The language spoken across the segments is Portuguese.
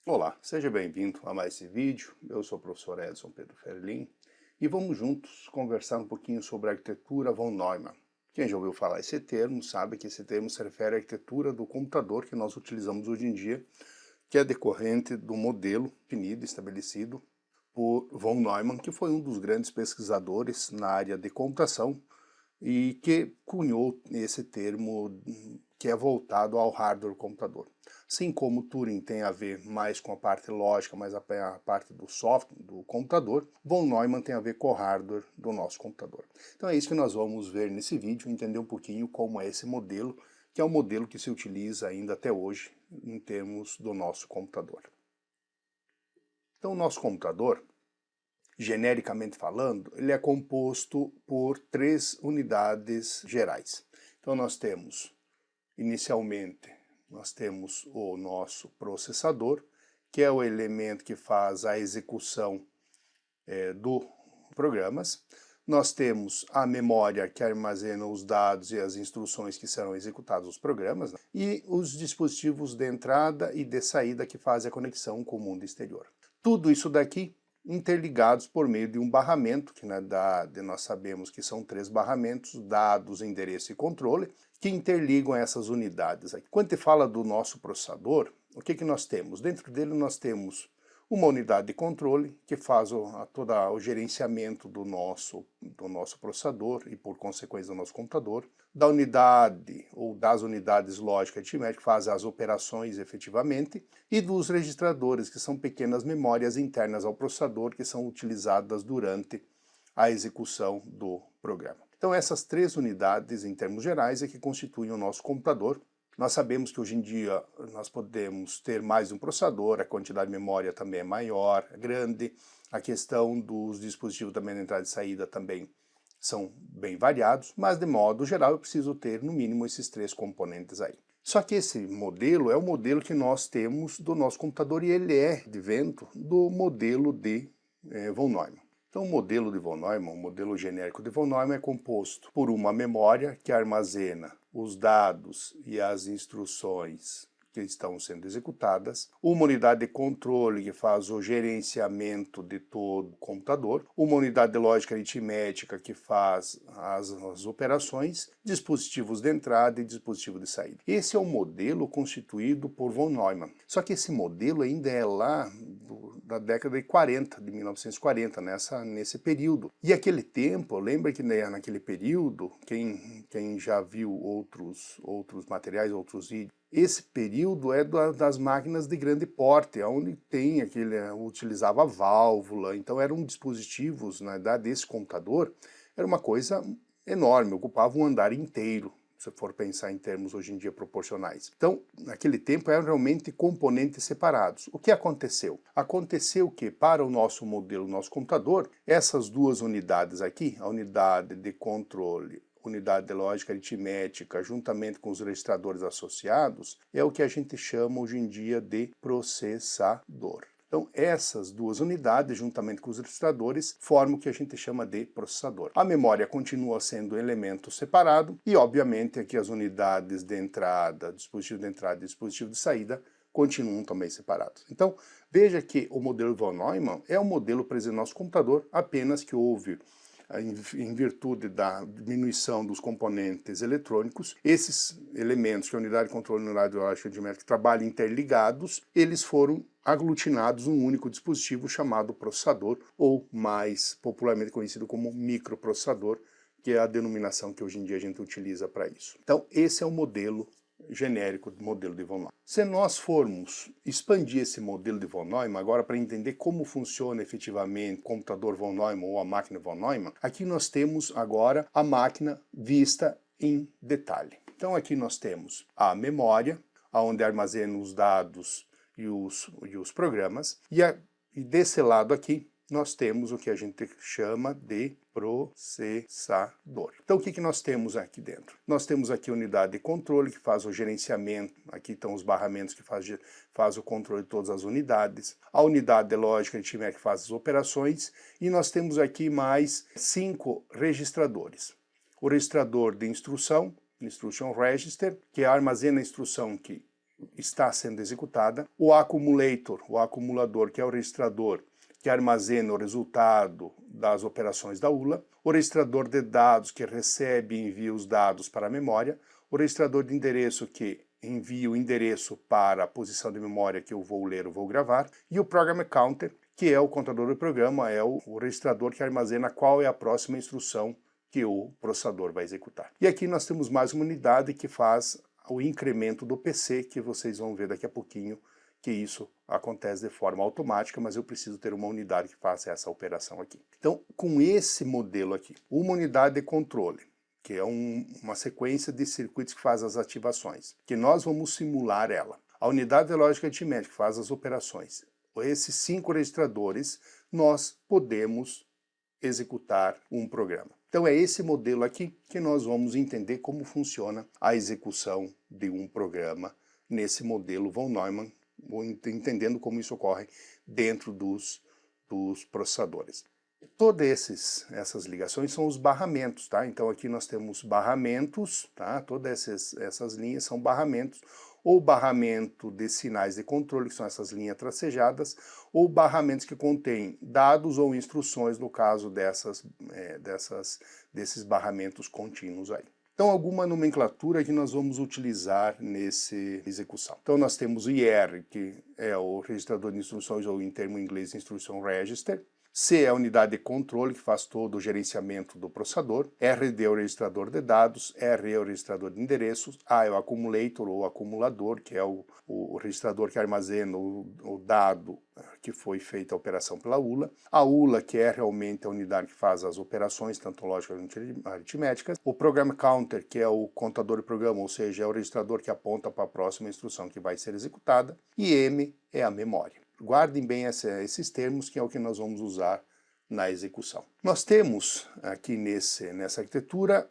Olá, seja bem-vindo a mais esse vídeo. Eu sou o professor Edson Pedro Ferlin e vamos juntos conversar um pouquinho sobre a arquitetura von Neumann. Quem já ouviu falar esse termo sabe que esse termo se refere à arquitetura do computador que nós utilizamos hoje em dia, que é decorrente do modelo definido e estabelecido por von Neumann, que foi um dos grandes pesquisadores na área de computação e que cunhou esse termo que é voltado ao hardware do computador. Assim como Turing tem a ver mais com a parte lógica, mais a parte do software do computador, von Neumann tem a ver com o hardware do nosso computador. Então é isso que nós vamos ver nesse vídeo, entender um pouquinho como é esse modelo, que é o modelo que se utiliza ainda até hoje em termos do nosso computador. Então o nosso computador, genericamente falando, ele é composto por três unidades gerais. Então nós temos, inicialmente, nós temos o nosso processador, que é o elemento que faz a execução dos programas. Nós temos a memória que armazena os dados e as instruções que serão executados nos programas, né? E os dispositivos de entrada e de saída que fazem a conexão com o mundo exterior. Tudo isso daqui interligados por meio de um barramento, que na verdade nós sabemos que são três barramentos, dados, endereço e controle, que interligam essas unidades aqui. Quando se fala do nosso processador, o que nós temos? Dentro dele nós temos uma unidade de controle que faz todo o gerenciamento do nosso processador e por consequência do nosso computador, da unidade ou das unidades lógica e aritmética que fazem as operações efetivamente, e dos registradores, que são pequenas memórias internas ao processador que são utilizadas durante a execução do programa. Então essas três unidades em termos gerais é que constituem o nosso computador. Nós sabemos que hoje em dia nós podemos ter mais de um processador, a quantidade de memória também é maior, é grande, a questão dos dispositivos também de entrada e saída também são bem variados, mas de modo geral eu preciso ter no mínimo esses três componentes aí. Só que esse modelo é o modelo que nós temos do nosso computador e ele é advento do modelo de von Neumann. Então o modelo de von Neumann, o modelo genérico de von Neumann é composto por uma memória que armazena os dados e as instruções que estão sendo executadas, uma unidade de controle que faz o gerenciamento de todo o computador, uma unidade de lógica aritmética que faz as operações, dispositivos de entrada e dispositivo de saída. Esse é o modelo constituído por von Neumann. Só que esse modelo ainda é lá da década de 40, de 1940, nesse período. E aquele tempo, lembra que naquele período, quem já viu outros materiais, outros vídeos, esse período é das máquinas de grande porte, onde utilizava válvula, então eram dispositivos, na verdade, desse computador, era uma coisa enorme, ocupava um andar inteiro, se for pensar em termos hoje em dia proporcionais. Então, naquele tempo eram realmente componentes separados. O que aconteceu? Aconteceu que, para o nosso modelo, nosso computador, essas duas unidades aqui, a unidade de controle, unidade de lógica aritmética, juntamente com os registradores associados, é o que a gente chama hoje em dia de processador. Então essas duas unidades, juntamente com os registradores, formam o que a gente chama de processador. A memória continua sendo um elemento separado e, obviamente, aqui as unidades de entrada, dispositivo de entrada e dispositivo de saída, continuam também separados. Então, veja que o modelo von Neumann é um modelo presente no nosso computador, apenas que houve, em virtude da diminuição dos componentes eletrônicos, esses elementos, que é a unidade de controle e a unidade de lógica aritmética, que trabalham interligados, eles foram aglutinados num único dispositivo chamado processador, ou mais popularmente conhecido como microprocessador, que é a denominação que hoje em dia a gente utiliza para isso. Então esse é o modelo genérico do modelo de von Neumann. Se nós formos expandir esse modelo de von Neumann agora para entender como funciona efetivamente o computador von Neumann ou a máquina von Neumann, aqui nós temos agora a máquina vista em detalhe. Então aqui nós temos a memória, onde armazena os dados e os programas, e desse lado aqui nós temos o que a gente chama de processador. Então o que nós temos aqui dentro? Nós temos aqui a unidade de controle que faz o gerenciamento, aqui estão os barramentos que faz o controle de todas as unidades, a unidade de lógica aritmética que faz as operações, e nós temos aqui mais 5 registradores. O registrador de instrução, Instruction Register, que armazena a instrução que está sendo executada, o accumulator, o acumulador, que é o registrador que armazena o resultado das operações da ULA, o registrador de dados que recebe e envia os dados para a memória, o registrador de endereço que envia o endereço para a posição de memória que eu vou ler ou vou gravar, e o program counter, que é o contador do programa, é o registrador que armazena qual é a próxima instrução que o processador vai executar. E aqui nós temos mais uma unidade que faz o incremento do PC, que vocês vão ver daqui a pouquinho que isso acontece de forma automática, mas eu preciso ter uma unidade que faça essa operação aqui. Então, com esse modelo aqui, uma unidade de controle, que é uma sequência de circuitos que faz as ativações, que nós vamos simular ela. A unidade de lógica aritmética que faz as operações. Esses 5 registradores, nós podemos executar um programa. Então é esse modelo aqui que nós vamos entender como funciona a execução de um programa nesse modelo von Neumann, entendendo como isso ocorre dentro dos processadores. Todas essas ligações são os barramentos, tá? Então aqui nós temos barramentos, tá? Todas essas linhas são barramentos, ou barramento de sinais de controle, que são essas linhas tracejadas, ou barramentos que contêm dados ou instruções, no caso desses barramentos contínuos aí. Então, alguma nomenclatura que nós vamos utilizar nessa execução. Então, nós temos o IR, que é o registrador de instruções, ou em termo inglês, Instruction Register. C é a unidade de controle, que faz todo o gerenciamento do processador. RD é o registrador de dados. R é o registrador de endereços. A é o accumulator, ou acumulador, que é o registrador que armazena o dado que foi feita a operação pela ULA. A ULA, que é realmente a unidade que faz as operações, tanto lógicas quanto aritméticas. O program counter, que é o contador de programa, ou seja, é o registrador que aponta para a próxima instrução que vai ser executada. E M é a memória. Guardem bem esses termos, que é o que nós vamos usar na execução. Nós temos aqui nessa arquitetura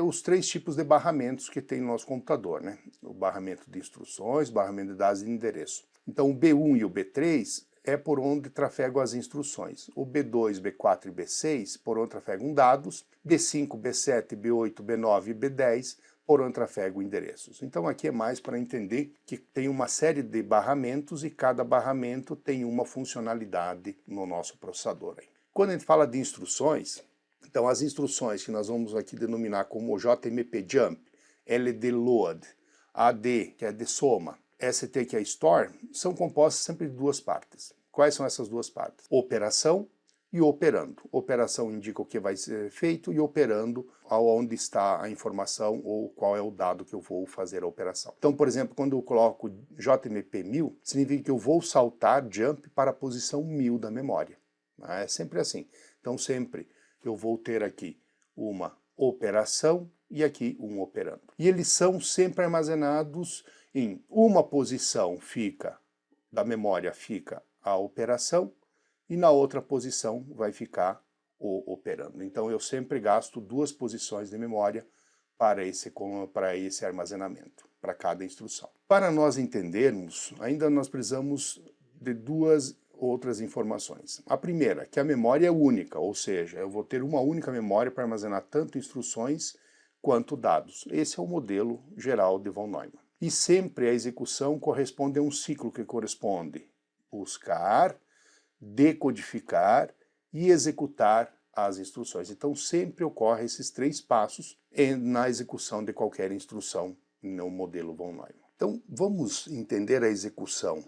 os 3 tipos de barramentos que tem no nosso computador, né? O barramento de instruções, barramento de dados e endereço. Então o B1 e o B3 é por onde trafegam as instruções. O B2, B4 e B6 por onde trafegam dados. B5, B7, B8, B9 e B10 por onde trafegam endereços. Então aqui é mais para entender que tem uma série de barramentos e cada barramento tem uma funcionalidade no nosso processador. Quando a gente fala de instruções, então as instruções que nós vamos aqui denominar como JMP Jump, LD Load, AD, que é de soma, ST, que é Store, são compostas sempre de 2 partes. Quais são essas 2 partes? Operação e operando. Operação indica o que vai ser feito e operando aonde está a informação ou qual é o dado que eu vou fazer a operação. Então, por exemplo, quando eu coloco JMP 1000, significa que eu vou saltar jump para a posição 1000 da memória. É sempre assim. Então, sempre eu vou ter aqui uma operação e aqui um operando. E eles são sempre armazenados em uma posição da memória fica a operação, e na outra posição vai ficar o operando. Então eu sempre gasto 2 posições de memória para esse armazenamento, para cada instrução. Para nós entendermos, ainda nós precisamos de 2 outras informações. A primeira, que a memória é única, ou seja, eu vou ter uma única memória para armazenar tanto instruções quanto dados. Esse é o modelo geral de von Neumann. E sempre a execução corresponde a um ciclo que corresponde buscar, decodificar e executar as instruções. Então sempre ocorrem esses 3 passos na execução de qualquer instrução no modelo von Neumann. Então vamos entender a execução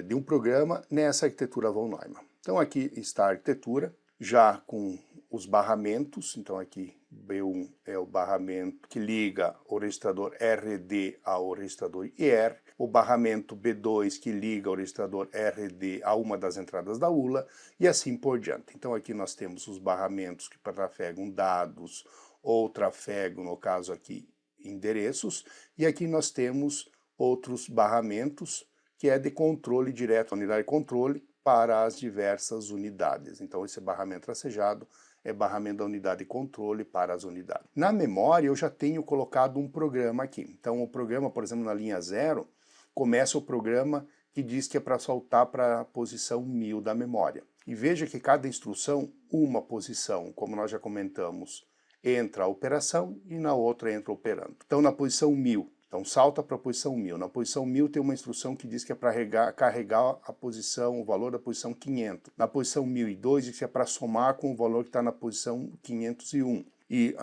de um programa nessa arquitetura von Neumann. Então aqui está a arquitetura, já com os barramentos. Então aqui B1 é o barramento que liga o registrador RD ao registrador IR, o barramento B2 que liga o registrador RD a uma das entradas da ULA, e assim por diante. Então aqui nós temos os barramentos que trafegam dados ou trafegam, no caso aqui, endereços, e aqui nós temos outros barramentos que é de controle direto, unidade de controle para as diversas unidades. Então esse barramento tracejado é barramento da unidade de controle para as unidades. Na memória eu já tenho colocado um programa aqui. Então o programa, por exemplo, na linha 0, começa o programa que diz que é para saltar para a posição 1000 da memória. E veja que cada instrução, uma posição, como nós já comentamos, entra a operação e na outra entra operando. Então na posição 1000 Então salta para a posição 1000. Na posição 1000 tem uma instrução que diz que é para carregar a posição, o valor da posição 500. Na posição 1002 diz que é para somar com o valor que está na posição 501. E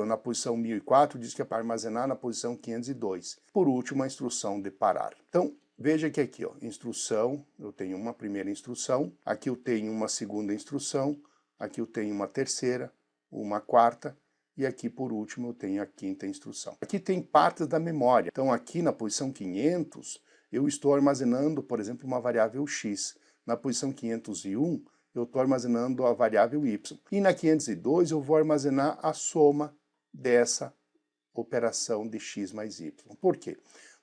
na posição 1004 diz que é para armazenar na posição 502. Por último, a instrução de parar. Então, veja que aqui, ó, instrução, eu tenho uma primeira instrução, aqui eu tenho uma segunda instrução, aqui eu tenho uma terceira, uma quarta, e aqui por último eu tenho a quinta instrução. Aqui tem partes da memória. Então aqui na posição 500, eu estou armazenando, por exemplo, uma variável x. Na posição 501, eu estou armazenando a variável y. E na 502 eu vou armazenar a soma dessa operação de x mais y. Por quê?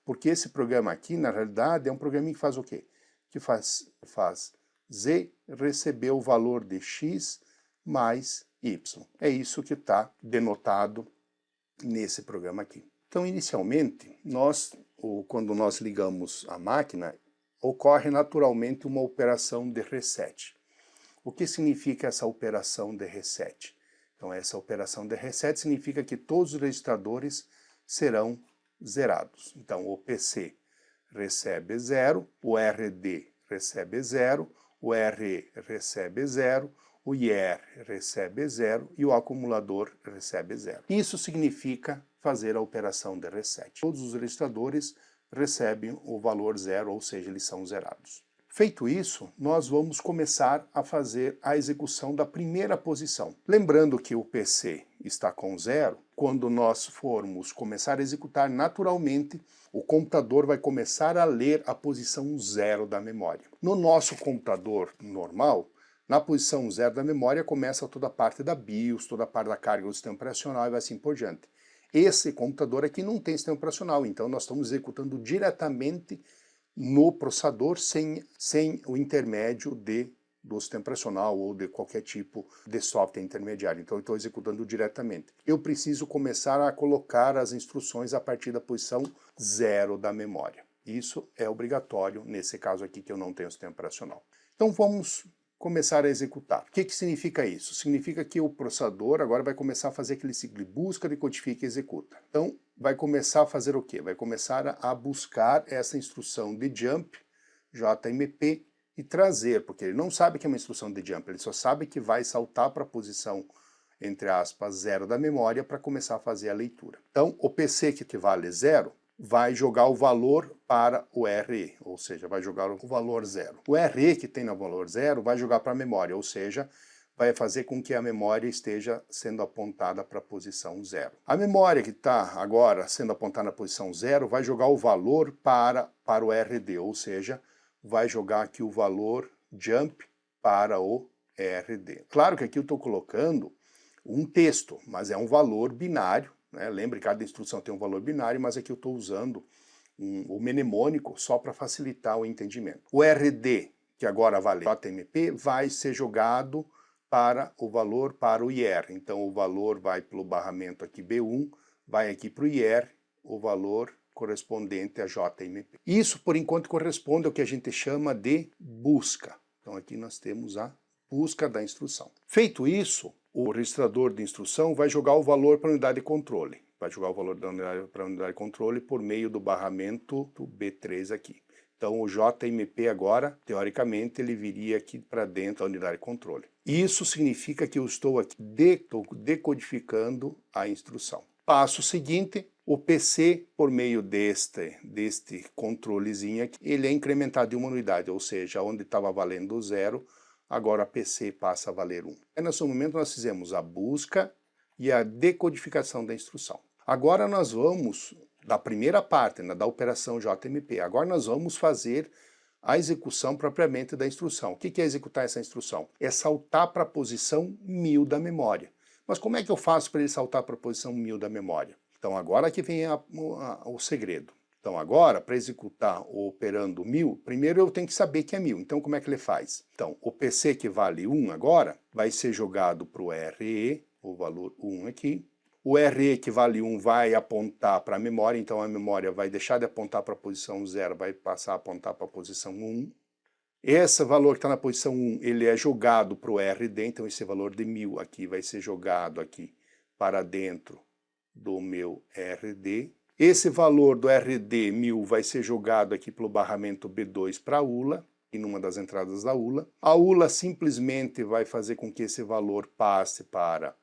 Porque esse programa aqui, na realidade, é um programa que faz o quê? Que faz z receber o valor de x mais y. É isso que está denotado nesse programa aqui. Então, inicialmente, quando nós ligamos a máquina, ocorre naturalmente uma operação de reset. O que significa essa operação de reset? Então, essa operação de reset significa que todos os registradores serão zerados. Então, o PC recebe 0, o RD recebe 0, o RE recebe 0, o IR recebe 0 e o acumulador recebe 0. Isso significa fazer a operação de reset. Todos os registradores recebem o valor 0, ou seja, eles são zerados. Feito isso, nós vamos começar a fazer a execução da primeira posição. Lembrando que o PC está com 0, quando nós formos começar a executar naturalmente, o computador vai começar a ler a posição 0 da memória. No nosso computador normal, na posição 0 da memória começa toda a parte da BIOS, toda a parte da carga do sistema operacional e assim por diante. Esse computador aqui não tem sistema operacional, então nós estamos executando diretamente no processador sem o intermédio do sistema operacional ou de qualquer tipo de software intermediário. Então eu estou executando diretamente. Eu preciso começar a colocar as instruções a partir da posição 0 da memória. Isso é obrigatório nesse caso aqui que eu não tenho sistema operacional. Então vamos começar a executar. O que significa isso? Significa que o processador agora vai começar a fazer aquele ciclo de busca, decodifica e executa. Então vai começar a fazer o quê? Vai começar a buscar essa instrução de jump, JMP, e trazer, porque ele não sabe que é uma instrução de jump, ele só sabe que vai saltar para a posição, entre aspas, 0 da memória para começar a fazer a leitura. Então o PC que vale 0, vai jogar o valor para o RE, ou seja, vai jogar o valor 0. O RE que tem no valor 0 vai jogar para a memória, ou seja, vai fazer com que a memória esteja sendo apontada para a posição 0. A memória que está agora sendo apontada na posição 0 vai jogar o valor para o RD, ou seja, vai jogar aqui o valor jump para o RD. Claro que aqui eu estou colocando um texto, mas é um valor binário, né? Lembre que cada instrução tem um valor binário, mas aqui eu estou usando o mnemônico só para facilitar o entendimento. O RD, que agora vale JMP, vai ser jogado para o valor para o IR. Então o valor vai pelo barramento aqui B1, vai aqui para o IR, o valor correspondente a JMP. Isso, por enquanto, corresponde ao que a gente chama de busca. Então aqui nós temos a busca da instrução. Feito isso, o registrador de instrução vai jogar o valor para a unidade de controle. Vai jogar o valor para a unidade de controle por meio do barramento do B3 aqui. Então o JMP agora, teoricamente, ele viria aqui para dentro da unidade de controle. Isso significa que eu estou aqui decodificando a instrução. Passo seguinte, o PC, por meio deste controlezinho aqui, ele é incrementado de uma unidade, ou seja, onde estava valendo 0, agora a PC passa a valer 1. Nesse momento nós fizemos a busca e a decodificação da instrução. Agora nós vamos, da primeira parte, né, da operação JMP, agora nós vamos fazer a execução propriamente da instrução. O que é executar essa instrução? É saltar para a posição 1000 da memória. Mas como é que eu faço para ele saltar para a posição 1000 da memória? Então agora aqui vem o segredo. Então agora, para executar o operando 1000, primeiro eu tenho que saber que é 1000. Então como é que ele faz? Então o PC que vale 1 agora, vai ser jogado para o RE, o valor 1 aqui. O RE que vale 1 vai apontar para a memória, então a memória vai deixar de apontar para a posição 0, vai passar a apontar para a posição 1. Esse valor que está na posição 1, ele é jogado para o RD, então esse valor de 1000 aqui vai ser jogado aqui para dentro do meu RD. Esse valor do RD 1000 vai ser jogado aqui pelo barramento B2 para a ULA, em uma das entradas da ULA. A ULA simplesmente vai fazer com que esse valor passe para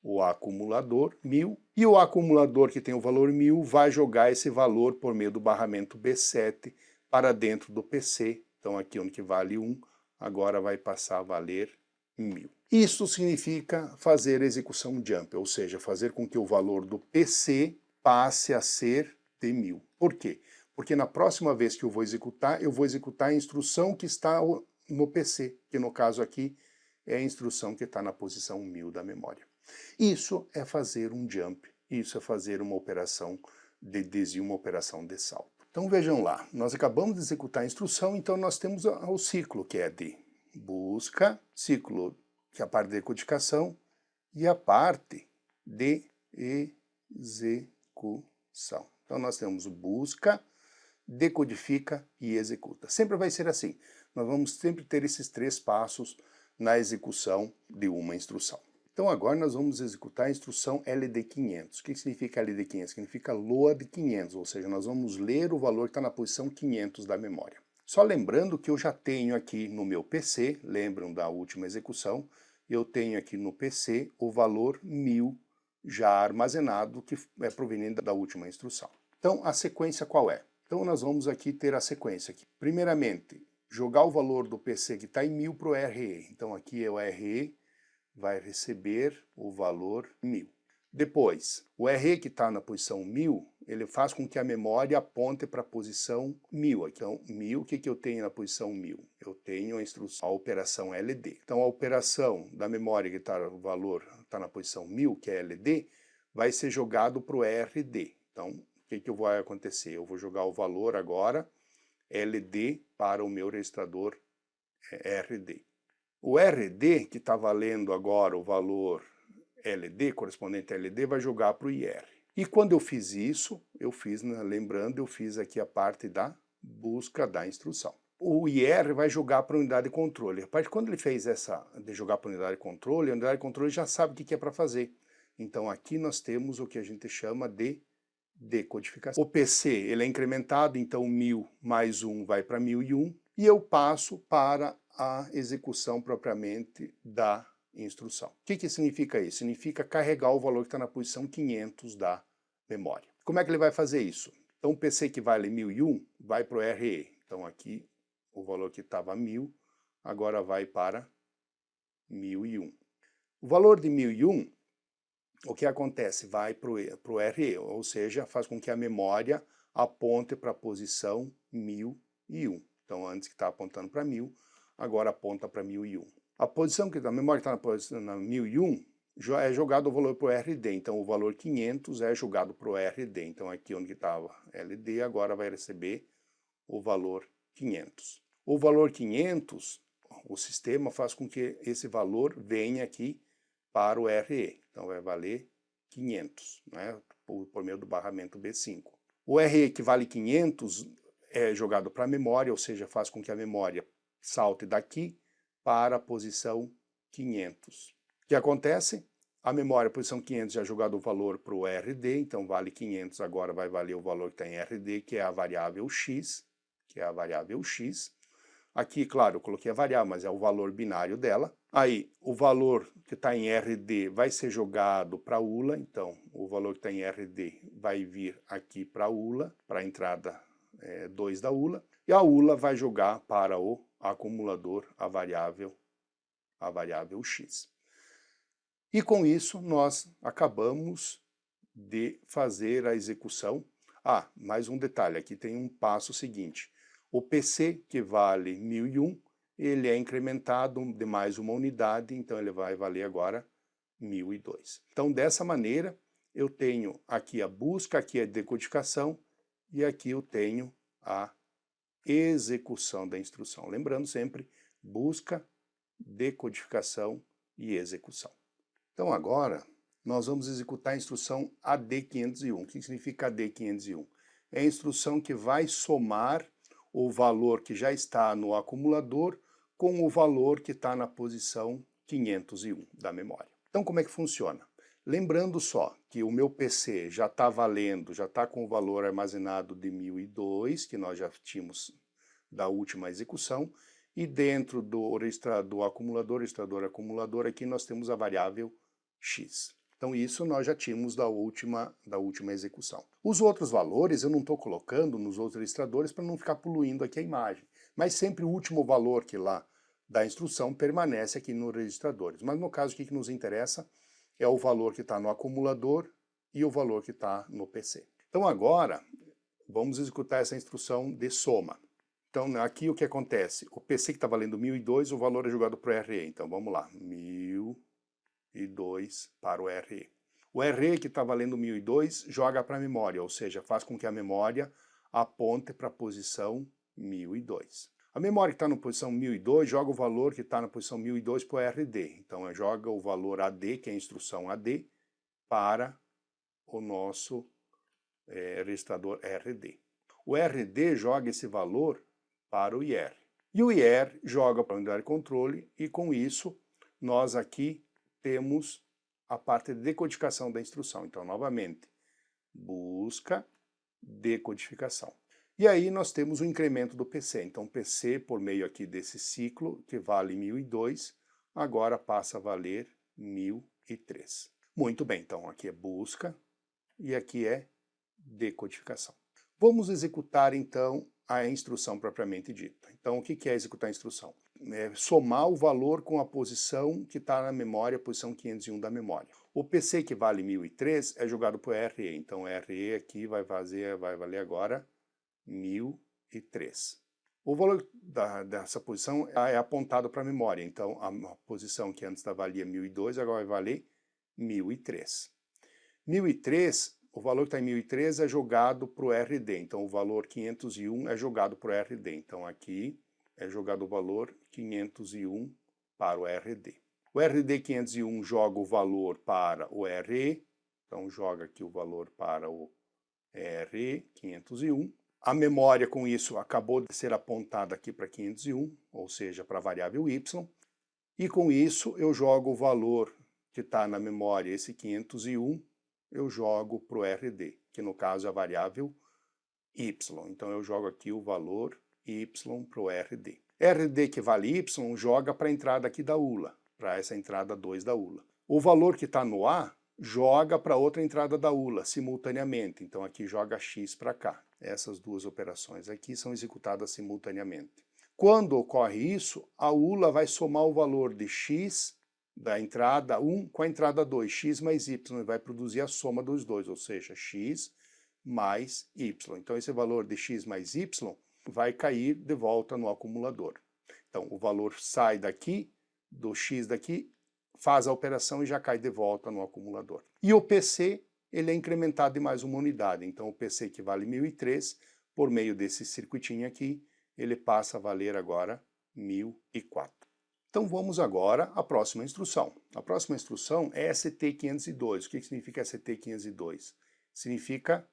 o acumulador 1000, e o acumulador que tem o valor 1000 vai jogar esse valor por meio do barramento B7 para dentro do PC. Então aqui onde que vale 1, agora vai passar a valer 1000. Isso significa fazer a execução jump, ou seja, fazer com que o valor do PC passe a ser de 1000. Por quê? Porque na próxima vez que eu vou executar a instrução que está no PC, que no caso aqui é a instrução que está na posição 1000 da memória. Isso é fazer um jump, isso é fazer uma operação de desvio, uma operação de salto. Então vejam lá, nós acabamos de executar a instrução, então nós temos o ciclo que é de busca, ciclo que é a parte de decodificação e a parte de execução. Então nós temos o busca, decodifica e executa. Sempre vai ser assim. Nós vamos sempre ter esses 3 passos na execução de uma instrução. Então agora nós vamos executar a instrução LD500. O que significa LD500? Significa load 500, ou seja, nós vamos ler o valor que está na posição 500 da memória. Só lembrando que eu já tenho aqui no meu PC, lembram da última execução, eu tenho aqui no PC o valor 1000 já armazenado, que é proveniente da última instrução. Então a sequência qual é? Então nós vamos aqui ter a sequência aqui. Primeiramente, jogar o valor do PC que está em 1000 para o RE. Então aqui é o RE, vai receber o valor 1000. Depois, o RE que está na posição 1000, ele faz com que a memória aponte para a posição 1000. Então, 1000, o que eu tenho na posição 1000? Eu tenho a instrução, a operação LD. Então, a operação da memória que está o valor está na posição 1000, que é LD, vai ser jogado para o RD. Então, o que vai acontecer? Eu vou jogar o valor agora LD para o meu registrador RD. O RD, que está valendo agora o valor LD, correspondente a LD, vai jogar para o IR. E quando eu fiz isso, lembrando, eu fiz aqui a parte da busca da instrução. O IR vai jogar para a unidade de controle. A parte quando ele fez essa de jogar para a unidade de controle, a unidade de controle já sabe o que é para fazer. Então aqui nós temos o que a gente chama de decodificação. O PC ele é incrementado, então 1000 mais 1 vai para 1001, e eu passo para a execução propriamente da instrução. O que significa isso? Significa carregar o valor que está na posição 500 da memória. Como é que ele vai fazer isso? Então o PC que vale 1001 vai para o RE. Então aqui o valor que estava 1000 agora vai para 1001. O valor de 1001, o que acontece? Vai para o RE, ou seja, faz com que a memória aponte para a posição 1001. Então antes que está apontando para 1000, agora aponta para 1001. A posição que a memória está na posição 1001 é jogado o valor para o RD, então o valor 500 é jogado para o RD. Então aqui onde estava LD, agora vai receber o valor 500. O valor 500, o sistema faz com que esse valor venha aqui para o RE. Então vai valer 500, né, por meio do barramento B5. O RE que vale 500 é jogado para a memória, ou seja, faz com que a memória salte daqui para a posição 500. O que acontece? A memória, posição 500, já jogado o valor para o RD, então vale 500, agora vai valer o valor que está em RD, que é a variável x, Aqui, claro, eu coloquei a variável, mas é o valor binário dela. Aí, o valor que está em RD vai ser jogado para a ULA, então o valor que está em RD vai vir aqui para a ULA, para a entrada 2 da ULA, e a ULA vai jogar para o acumulador a variável x. E com isso nós acabamos de fazer a execução. Ah, mais um detalhe, aqui tem um passo seguinte. O PC, que vale 1001, ele é incrementado de mais uma unidade, então ele vai valer agora 1002. Então dessa maneira eu tenho aqui a busca, aqui a decodificação, e aqui eu tenho a execução da instrução. Lembrando sempre, busca, decodificação e execução. Então agora nós vamos executar a instrução AD501. O que significa AD501? É a instrução que vai somar o valor que já está no acumulador com o valor que está na posição 501 da memória. Então como é que funciona? Lembrando só que o meu PC já está valendo, já está com o valor armazenado de 1002, que nós já tínhamos da última execução, e dentro do acumulador, registrador acumulador, aqui nós temos a variável x. Então isso nós já tínhamos da última execução. Os outros valores eu não estou colocando nos outros registradores para não ficar poluindo aqui a imagem, mas sempre o último valor que lá da instrução permanece aqui nos registradores. Mas no caso aqui que nos interessa é o valor que está no acumulador e o valor que está no PC. Então agora vamos executar essa instrução de soma. Então aqui o que acontece? O PC que está valendo 1002, o valor é jogado para o RE. Então vamos lá, 1002 para o RE. O RE que está valendo 1002 joga para a memória, ou seja, faz com que a memória aponte para a posição 1002. A memória que está na posição 1002 joga o valor que está na posição 1002 para o RD. Então joga o valor AD, que é a instrução AD, para o nosso registrador RD. O RD joga esse valor para o IR. E o IR joga para a unidade de controle e com isso nós aqui temos a parte de decodificação da instrução. Então novamente, busca, decodificação. E aí nós temos o incremento do PC. Então o PC, por meio aqui desse ciclo, que vale 1002, agora passa a valer 1003. Muito bem, então aqui é busca e aqui é decodificação. Vamos executar então a instrução propriamente dita. Então o que é executar a instrução? É somar o valor com a posição que está na memória, a posição 501 da memória. O PC que vale 1003 é jogado para o RE, então o RE aqui vai valer agora 1003. O valor dessa posição é apontado para a memória, então a posição que antes valia 1002 agora vai valer 1003. 1003, o valor que está em 1003 é jogado para o RD, então o valor 501 é jogado para o RD, então aqui é jogado o valor 501 para o RD. O RD 501 joga o valor para o RE, então joga aqui o valor para o RE 501. A memória com isso acabou de ser apontada aqui para 501, ou seja, para a variável y, e com isso eu jogo o valor que está na memória, esse 501, eu jogo para o RD, que no caso é a variável y. Então eu jogo aqui o valor y para o RD. RD que vale y joga para a entrada aqui da ULA, para essa entrada 2 da ULA. O valor que está no A joga para outra entrada da ULA simultaneamente, então aqui joga x para cá. Essas duas operações aqui são executadas simultaneamente. Quando ocorre isso, a ULA vai somar o valor de x da entrada 1 com a entrada 2, x mais y, e vai produzir a soma dos dois, ou seja, x mais y. Então esse valor de x mais y vai cair de volta no acumulador. Então o valor sai daqui, do x daqui, faz a operação e já cai de volta no acumulador. E o PC, ele é incrementado de mais uma unidade, então o PC que vale 1003, por meio desse circuitinho aqui, ele passa a valer agora 1004. Então vamos agora à próxima instrução. A próxima instrução é ST502. O que significa ST502? Significa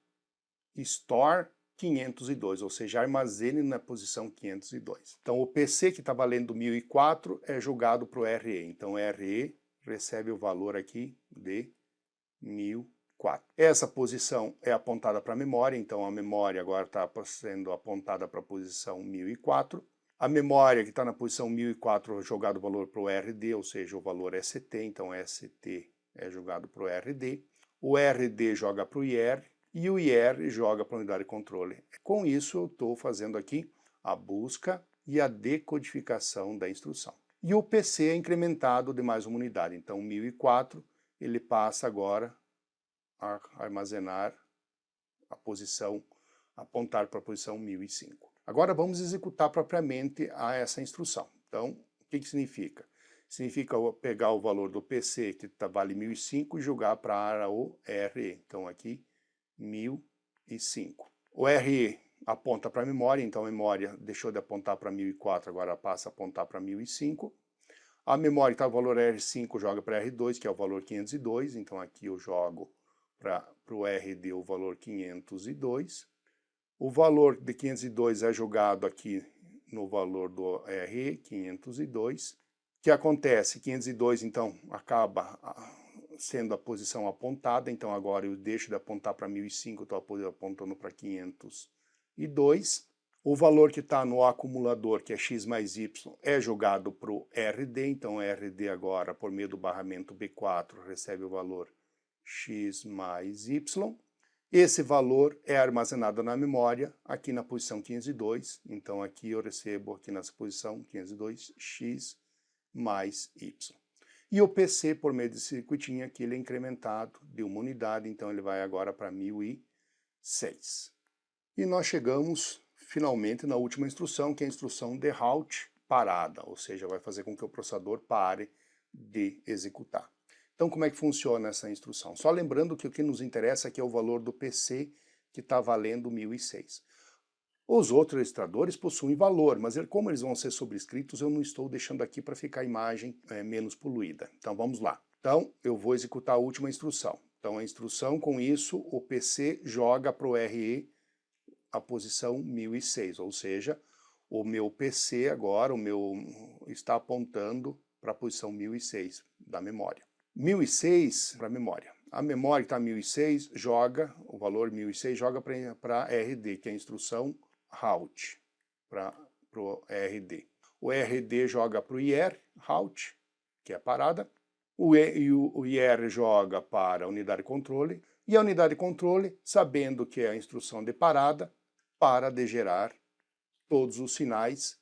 Store 502, ou seja, armazene na posição 502. Então o PC que está valendo 1004 é jogado para o RE, então o RE recebe o valor aqui de 1004. Essa posição é apontada para a memória, então a memória agora está sendo apontada para a posição 1004. A memória que está na posição 1004 é jogado o valor para o RD, ou seja, o valor é ST, então ST é jogado para o RD. O RD joga para o IR e o IR joga para a unidade de controle. Com isso eu estou fazendo aqui a busca e a decodificação da instrução. E o PC é incrementado de mais uma unidade, então 1004 ele passa agora a armazenar a posição, apontar para a posição 1005. Agora vamos executar propriamente essa instrução. Então, o que significa? Significa pegar o valor do PC, que vale 1005, e jogar para o RE. Então aqui, 1005. O RE aponta para a memória, então a memória deixou de apontar para 1004, agora passa a apontar para 1005. A memória que está o valor R5 joga para R2, que é o valor 502, então aqui eu jogo para o RD o valor 502. O valor de 502 é jogado aqui no valor do RE, 502. O que acontece? 502, então, acaba sendo a posição apontada, então agora eu deixo de apontar para 1005, estou apontando para 502. O valor que está no acumulador, que é x mais y, é jogado para o RD, então RD agora, por meio do barramento B4, recebe o valor x mais y. Esse valor é armazenado na memória, aqui na posição 502, então aqui eu recebo, aqui nessa posição 502, x mais y. E o PC, por meio desse circuitinho aqui, ele é incrementado de uma unidade, então ele vai agora para 1006. E nós chegamos finalmente na última instrução, que é a instrução de halt parada, ou seja, vai fazer com que o processador pare de executar. Então, como é que funciona essa instrução? Só lembrando que o que nos interessa aqui é o valor do PC, que está valendo 1006. Os outros registradores possuem valor, mas como eles vão ser sobrescritos, eu não estou deixando aqui para ficar a imagem menos poluída. Então, vamos lá. Então, eu vou executar a última instrução. Então, a instrução, com isso, o PC joga para o RE a posição 1006, ou seja, o meu PC agora, está apontando para a posição 1006 da memória. 1006 para a memória. A memória que está 1006 joga, o valor 1006 joga para RD, que é a instrução halt, para o RD. O RD joga para o IR, halt, que é a parada. O IR joga para a unidade de controle. E a unidade de controle, sabendo que é a instrução de parada, para de gerar todos os sinais.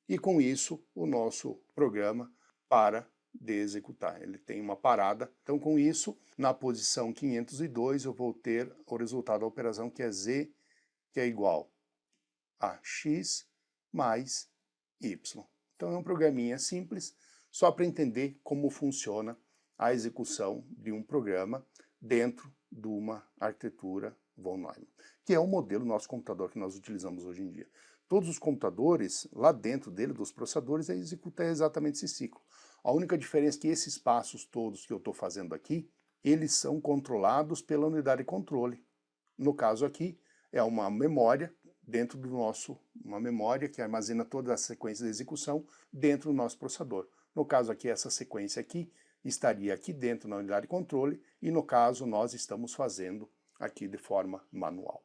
E com isso, o nosso programa para de executar. Ele tem uma parada. Então, com isso, na posição 502, eu vou ter o resultado da operação, que é Z, que é igual a x mais y. Então, é um programinha simples, só para entender como funciona a execução de um programa dentro de uma arquitetura von Neumann, que é o modelo do nosso computador que nós utilizamos hoje em dia. Todos os computadores, lá dentro dele, dos processadores, executam exatamente esse ciclo. A única diferença é que esses passos todos que eu estou fazendo aqui, eles são controlados pela unidade de controle. No caso aqui, é uma memória dentro do uma memória que armazena toda a sequência de execução dentro do nosso processador. No caso aqui, essa sequência aqui estaria aqui dentro da unidade de controle e no caso nós estamos fazendo aqui de forma manual.